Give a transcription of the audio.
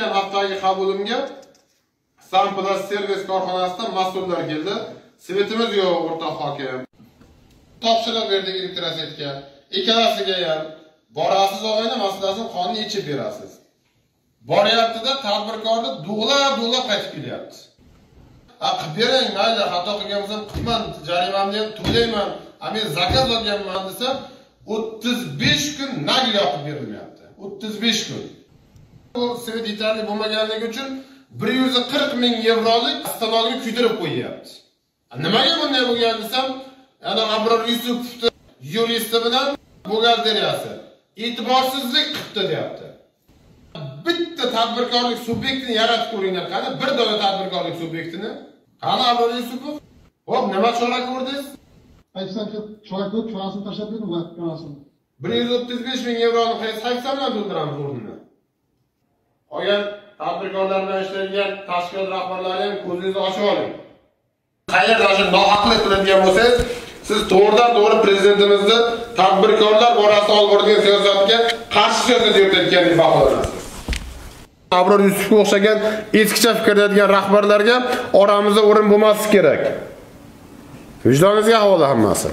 o'tgan haftagi qabulimga Sanplast servis korxonasidan mas'ullar keldi. Svetimiz yo'q, o'rtoq hokim. Topshiriq berdik elektrosetga. Ikkalasiga ham borasiz og'ayni masalasini qonni ichib berasiz. Boryapti-da, tadbirkorni duğlab qaytib kelyapti. Qilib bering, mayli, xato qilganimdan qilman, jarimamni ham to'layman. Men zakaz olganman desam, 35 kun nagl yoqib berilmayapti. 35 kun. Bu svet yetarli bo'lmaganligi uchun 140 ming yevrolik avtomobilni kuydirib qo'yyapti. Nimaga bunday bo'lgan desam, yana Abror Yusupovni yuristi bilan buxgalteriyasi e'tiborsizlik qildi deyapti. Bitta tadbirkorlik subyektini yaratib ko'ringlar, qani bir dona tadbirkorlik subyektini. Qani Abror Yusupov? Xo'p, nima chora ko'rdingiz? Aytsan ki chora ko'rib, chorasini tashlab berdim, vaqtini. 135 ming yevroni qaysi 80 dan to'ldiramiz o'rnini. Qolgan tadbirkorlar bilan ishlaydigan tashkilot rahbarlari ham ko'zingizni ochib oling. Qayerda shu nohaqlik qiladigan bo'lsangiz, siz to'g'ridan-to'g'ri prezidentimizni tadbirkorlar borasida olib boradigan siyosatga qarshi siyosat yuritayotgan deb baholanasiz. Abror Yusupovga o'xshagan eskicha fikrlaydigan rahbarlarga oramizda o'rin bo'lmasligi kerak. Vijdoningizga havola hammasi.